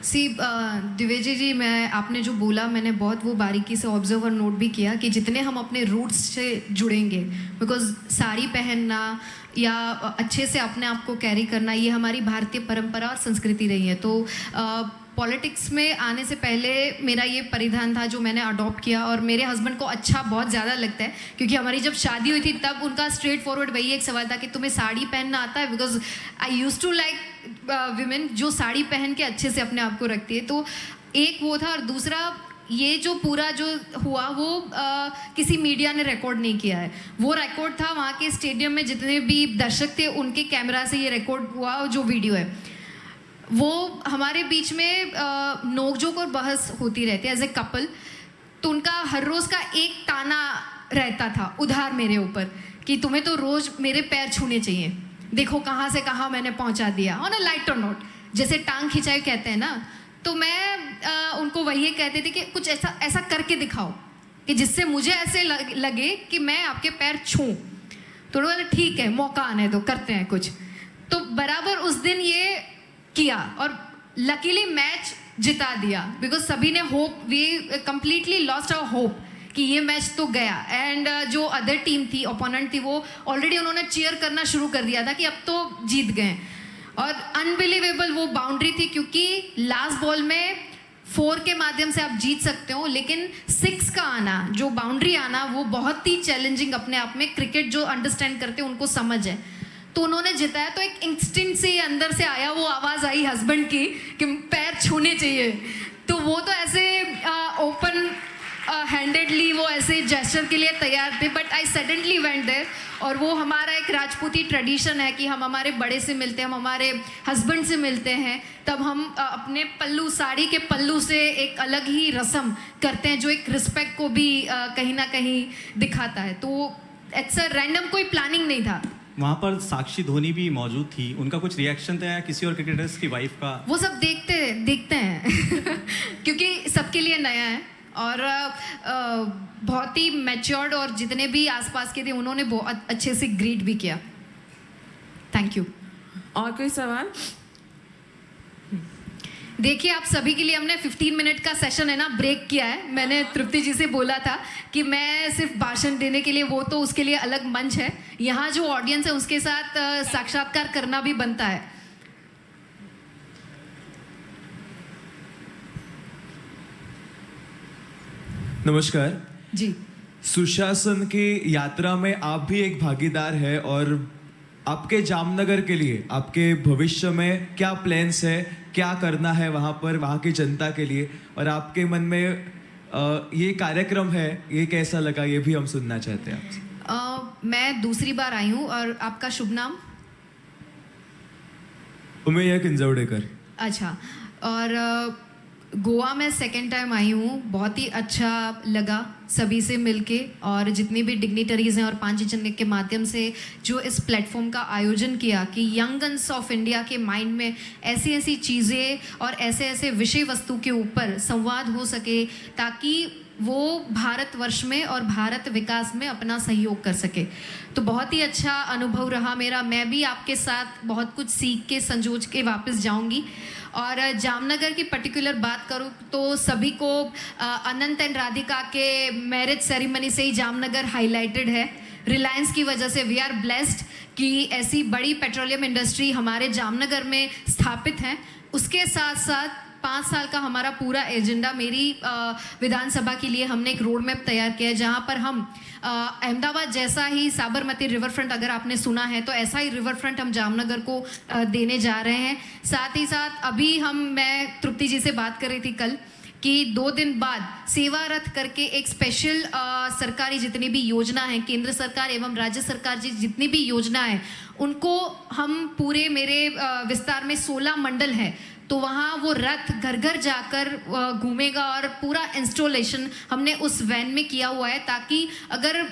द्विवेदी जी, मैं आपने जो बोला मैंने बहुत वो बारीकी से ऑब्जर्व और नोट भी किया कि जितने हम अपने रूट्स से जुड़ेंगे, बिकॉज साड़ी पहनना या अच्छे से अपने आप को कैरी करना ये हमारी भारतीय परंपरा और संस्कृति रही है। तो पॉलिटिक्स में आने से पहले मेरा ये परिधान था जो मैंने अडॉप्ट किया, और मेरे हस्बैंड को अच्छा बहुत ज़्यादा लगता है, क्योंकि हमारी जब शादी हुई थी तब उनका स्ट्रेट फॉरवर्ड वही एक सवाल था कि तुम्हें साड़ी पहनना आता है, because I use to like women जो साड़ी पहन के अच्छे से अपने आप को रखती है। तो एक वो था, और दूसरा ये जो पूरा जो हुआ वो किसी मीडिया ने रिकॉर्ड नहीं किया है, वो रिकॉर्ड था वहाँ के स्टेडियम में जितने भी दर्शक थे उनके कैमरा से ये रिकॉर्ड हुआ जो वीडियो है। वो हमारे बीच में नोकझोंक और बहस होती रहती है एज ए कपल, तो उनका हर रोज़ का एक ताना रहता था उधार मेरे ऊपर कि तुम्हें तो रोज़ मेरे पैर छूने चाहिए, देखो कहाँ से कहाँ मैंने पहुँचा दिया, ऑन अ लाइटर नोट, जैसे टांग खिंचाई कहते हैं ना। तो मैं उनको वही कहती थी कि कुछ ऐसा करके दिखाओ कि जिससे मुझे ऐसे लगे कि मैं आपके पैर छूँ। तो बोले ठीक है, मौका आने दो, करते हैं कुछ। तो बराबर उस दिन ये किया, और लकीली मैच जिता दिया, बिकॉज सभी ने hope, we completely lost our hope कि ये मैच तो गया। एंड जो अदर टीम थी, ओपोनेंट थी, वो ऑलरेडी उन्होंने चीयर करना शुरू कर दिया था कि अब तो जीत गए। और अनबिलीवेबल वो बाउंड्री थी, क्योंकि लास्ट बॉल में 4 के माध्यम से आप जीत सकते हो, लेकिन 6 का आना, जो बाउंड्री आना, वो बहुत ही चैलेंजिंग अपने आप में, क्रिकेट जो अंडरस्टैंड करते हैं उनको समझ है। तो उन्होंने जिताया। तो एक इंस्टिंक्ट से अंदर से आया, वो आवाज़ आई हस्बैंड की कि पैर छूने चाहिए। तो वो तो ऐसे ओपन हैंडेडली वो ऐसे जेस्चर के लिए तैयार थे, but I suddenly went there. और वो हमारा एक राजपूती ट्रेडिशन है कि हम हमारे बड़े से मिलते हैं, हम हमारे हस्बैंड से मिलते हैं, तब हम अपने पल्लू, साड़ी के पल्लू से एक अलग ही रस्म करते हैं जो एक रिस्पेक्ट को भी कहीं ना कहीं दिखाता है। तो इट्स अ रैंडम, कोई प्लानिंग नहीं था। वहाँ पर साक्षी धोनी भी मौजूद थी, उनका कुछ रिएक्शन था या किसी और क्रिकेटर्स की वाइफ का? वो सब देखते हैं क्योंकि सबके लिए नया है। और बहुत ही मैच्योर्ड, और जितने भी आसपास के थे उन्होंने बहुत अच्छे से ग्रीट भी किया। Thank you. और कोई सवाल? देखिए, आप सभी के लिए हमने 15 मिनट का सेशन है ना ब्रेक किया है। मैंने तृप्ति जी से बोला था कि मैं सिर्फ भाषण देने के लिए, वो तो उसके लिए अलग मंच है, यहाँ जो ऑडियंस है उसके साथ साक्षात्कार करना भी बनता है। नमस्कार जी। सुशासन की यात्रा में आप भी एक भागीदार है, और आपके जामनगर के लिए, आपके भविष्य में क्या प्लान्स है, क्या करना है वहाँ पर, वहाँ की जनता के लिए, और आपके मन में ये कार्यक्रम है, ये कैसा लगा, ये भी हम सुनना चाहते हैं आपसे। मैं दूसरी बार आई हूँ। और आपका शुभ नाम? उमेया किंजवडेकर। अच्छा। और गोवा में सेकेंड टाइम आई हूँ, बहुत ही अच्छा लगा सभी से मिलके, और जितनी भी डिग्निटरीज हैं और पांचजन्य के माध्यम से जो इस प्लेटफॉर्म का आयोजन किया कि यंग गन्स ऑफ इंडिया के माइंड में ऐसी ऐसी चीज़ें और ऐसे ऐसे विषय वस्तु के ऊपर संवाद हो सके, ताकि वो भारतवर्ष में और भारत विकास में अपना सहयोग कर सके। तो बहुत ही अच्छा अनुभव रहा मेरा। मैं भी आपके साथ बहुत कुछ सीख के, संजोच के वापस जाऊंगी। और जामनगर की पर्टिकुलर बात करूँ तो सभी को अनंत एंड राधिका के मैरिज सेरेमनी से ही जामनगर हाईलाइटेड है। रिलायंस की वजह से वी आर ब्लेस्ड कि ऐसी बड़ी पेट्रोलियम इंडस्ट्री हमारे जामनगर में स्थापित है। उसके साथ साथ 5 साल का हमारा पूरा एजेंडा, मेरी विधानसभा के लिए हमने एक रोड मैप तैयार किया है, जहाँ पर हम अहमदाबाद जैसा ही साबरमती रिवर फ्रंट, अगर आपने सुना है तो ऐसा ही रिवर फ्रंट हम जामनगर को देने जा रहे हैं। साथ ही साथ अभी मैं तृप्ति जी से बात कर रही थी कल कि 2 दिन बाद सेवा रथ करके एक स्पेशल सरकारी जितनी भी योजना है, केंद्र सरकार एवं राज्य सरकार जी जितनी भी योजना है, उनको हम पूरे मेरे विस्तार में 16 मंडल है, तो वहाँ वो रथ घर घर जाकर घूमेगा, और पूरा इंस्टॉलेशन हमने उस वैन में किया हुआ है, ताकि अगर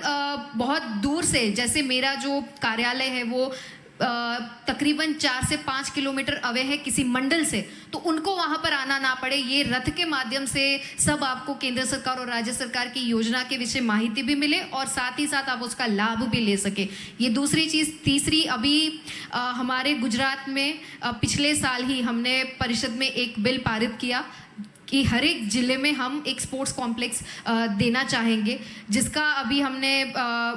बहुत दूर से, जैसे मेरा जो कार्यालय है वो तकरीबन 4 से 5 किलोमीटर अवे है किसी मंडल से, तो उनको वहाँ पर आना ना पड़े। ये रथ के माध्यम से सब आपको केंद्र सरकार और राज्य सरकार की योजना के विषय माहिती भी मिले, और साथ ही साथ आप उसका लाभ भी ले सके। ये दूसरी चीज़। तीसरी, अभी हमारे गुजरात में पिछले साल ही हमने परिषद में एक बिल पारित किया कि हर एक ज़िले में हम एक स्पोर्ट्स कॉम्प्लेक्स देना चाहेंगे, जिसका अभी हमने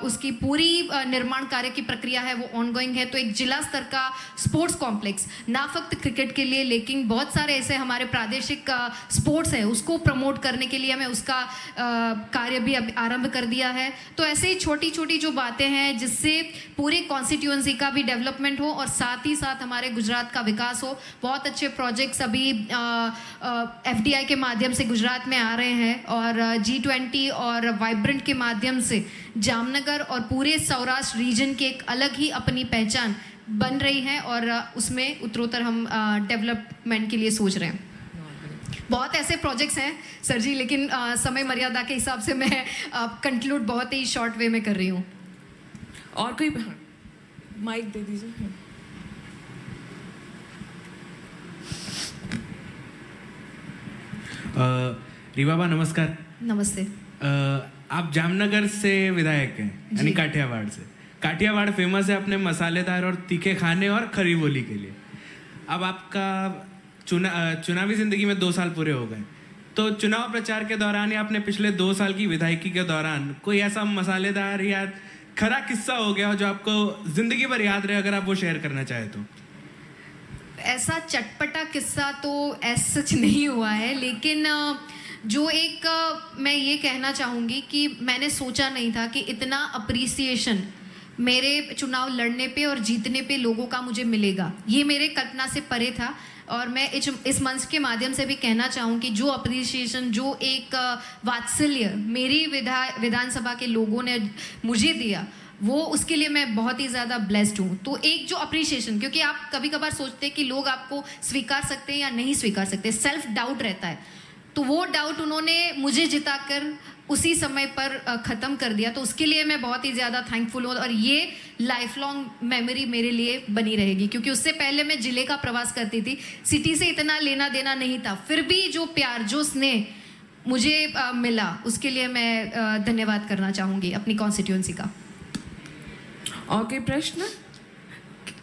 उसकी पूरी निर्माण कार्य की प्रक्रिया है वो ऑनगोइंग है। तो एक जिला स्तर का स्पोर्ट्स कॉम्प्लेक्स, ना फक्त क्रिकेट के लिए, लेकिन बहुत सारे ऐसे हमारे प्रादेशिक स्पोर्ट्स हैं, उसको प्रमोट करने के लिए हमें उसका कार्य भी आरंभ कर दिया है। तो ऐसे ही छोटी छोटी जो बातें हैं जिससे पूरे कॉन्स्टिट्यूएंसी का भी डेवलपमेंट हो और साथ ही साथ हमारे गुजरात का विकास हो। बहुत अच्छे प्रोजेक्ट्स अभी FDI के माध्यम से गुजरात में आ रहे हैं, और G20 और वाइब्रेंट के माध्यम से जामनगर और पूरे सौराष्ट्र रीजन की एक अलग ही अपनी पहचान बन रही है, और उसमें उत्तरोत्तर हम डेवलपमेंट के लिए सोच रहे हैं। बहुत ऐसे प्रोजेक्ट्स हैं सर जी, लेकिन समय मर्यादा के हिसाब से मैं कंक्लूड बहुत ही शॉर्ट वे में कर रही हूँ। और कोई? माइक दे दीजिए। रीवाबा नमस्कार। नमस्ते। आप जामनगर से विधायक हैं, यानी काठियावाड़ से। काठियावाड़ फेमस है अपने मसालेदार और तीखे खाने और खरी बोली के लिए। अब आपका चुनावी जिंदगी में 2 साल पूरे हो गए, तो चुनाव प्रचार के दौरान या अपने पिछले 2 साल की विधायकी के दौरान कोई ऐसा मसालेदार या खरा किस्सा हो गया हो जो आपको जिंदगी भर याद रहे, अगर आप वो शेयर करना चाहे तो? ऐसा चटपटा किस्सा तो ऐसा सच नहीं हुआ है, लेकिन जो एक मैं ये कहना चाहूँगी कि मैंने सोचा नहीं था कि इतना अप्रिसिएशन मेरे चुनाव लड़ने पे और जीतने पे लोगों का मुझे मिलेगा। ये मेरे कल्पना से परे था, और मैं इस मंच के माध्यम से भी कहना चाहूँ कि जो अप्रिसिएशन, जो एक वात्सल्य मेरी विधानसभा के लोगों ने मुझे दिया, वो उसके लिए मैं बहुत ही ज़्यादा ब्लेस्ड हूँ। तो एक जो अप्रिसिएशन, क्योंकि आप कभी कभार सोचते हैं कि लोग आपको स्वीकार सकते हैं या नहीं स्वीकार सकते, सेल्फ डाउट रहता है, तो वो डाउट उन्होंने मुझे जिताकर उसी समय पर ख़त्म कर दिया। तो उसके लिए मैं बहुत ही ज़्यादा थैंकफुल हूँ, और ये लाइफ लॉन्ग मेमोरी मेरे लिए बनी रहेगी, क्योंकि उससे पहले मैं जिले का प्रवास करती थी, सिटी से इतना लेना देना नहीं था, फिर भी जो प्यार, जो स्नेह मुझे मिला, उसके लिए मैं धन्यवाद करना चाहूँगी अपनी कॉन्स्टिट्यूएंसी का। और कोई प्रश्न?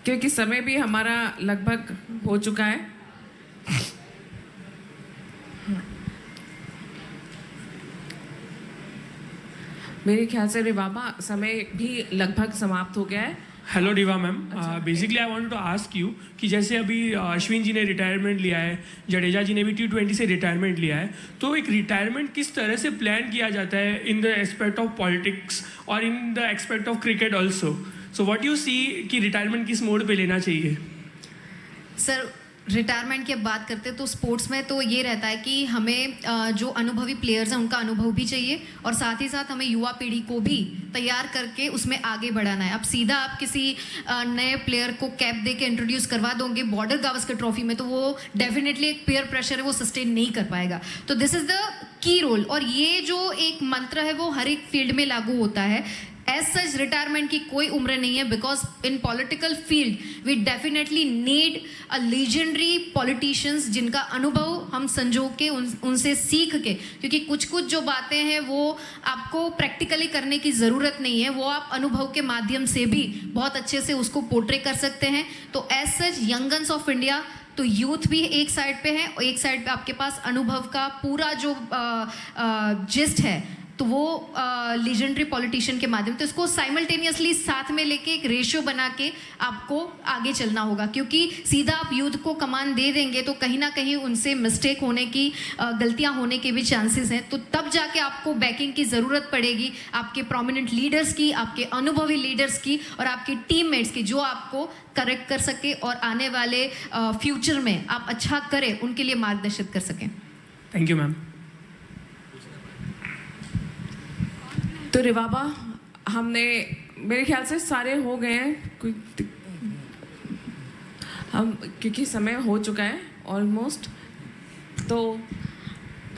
क्योंकि समय भी हमारा लगभग हो चुका है। मेरे ख्याल से रिवाबा समय भी लगभग समाप्त हो गया है। Hello Riva ma'am, basically I want to ask you कि जैसे अभी अश्विन जी ने रिटायरमेंट लिया है, जडेजा जी ने भी T20 से रिटायरमेंट लिया है, तो एक रिटायरमेंट किस तरह से प्लान किया जाता है in the aspect of politics और in the aspect of cricket also? So what you see कि रिटायरमेंट किस मोड पे लेना चाहिए? सर, रिटायरमेंट की बात करते हैं तो स्पोर्ट्स में तो ये रहता है कि हमें जो अनुभवी प्लेयर्स हैं उनका अनुभव भी चाहिए, और साथ ही साथ हमें युवा पीढ़ी को भी तैयार करके उसमें आगे बढ़ाना है। अब सीधा आप किसी नए प्लेयर को कैप दे के इंट्रोड्यूस करवा दोगे बॉर्डर गावस्कर ट्रॉफी में, तो वो डेफिनेटली एक पेयर प्रेशर है, वो सस्टेन नहीं कर पाएगा। तो this is the key role, और ये जो एक मंत्र है वो हर एक फील्ड में लागू होता है। एज सच रिटायरमेंट की कोई उम्र नहीं है, because in political field we definitely need a legendary politicians जिनका अनुभव हम संजो के उनसे सीख के, क्योंकि कुछ कुछ जो बातें हैं वो आपको प्रैक्टिकली करने की ज़रूरत नहीं है, वो आप अनुभव के माध्यम से भी बहुत अच्छे से उसको पोर्ट्रे कर सकते हैं। तो एज सच यंगन्स ऑफ इंडिया, तो यूथ भी एक साइड पे है और एक साइड पे आपके पास अनुभव का पूरा जो जिस्ट है, तो वो लीजेंडरी पॉलिटिशियन के माध्यम से इसको साइमल्टेनियसली साथ में लेके एक रेशियो बना के आपको आगे चलना होगा, क्योंकि सीधा आप यूथ को कमान दे देंगे तो कहीं ना कहीं उनसे मिस्टेक होने की, गलतियां होने के भी चांसेस हैं। तो तब जाके आपको बैकिंग की ज़रूरत पड़ेगी, आपके प्रोमिनेंट लीडर्स की, आपके अनुभवी लीडर्स की और आपके टीममेट्स की, जो आपको करेक्ट कर सके और आने वाले फ्यूचर में आप अच्छा करें, उनके लिए मार्गदर्शित कर सकें। Thank you ma'am. तो रिवाबा, हमने मेरे ख्याल से सारे हो गए हैं, हम क्योंकि समय हो चुका है ऑलमोस्ट। तो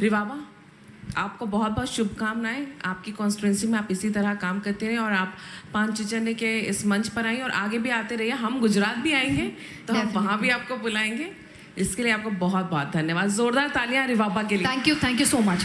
रिवाबा, आपको बहुत बहुत शुभकामनाएं, आपकी कॉन्स्टिट्यूंसी में आप इसी तरह काम करते रहे और आप पांचजन्य के इस मंच पर आई और आगे भी आते रहिए। हम गुजरात भी आएंगे तो हम वहाँ भी आपको बुलाएंगे। इसके लिए आपको बहुत बहुत धन्यवाद। जोरदार तालियां रिवाबा के लिए। Thank you so much.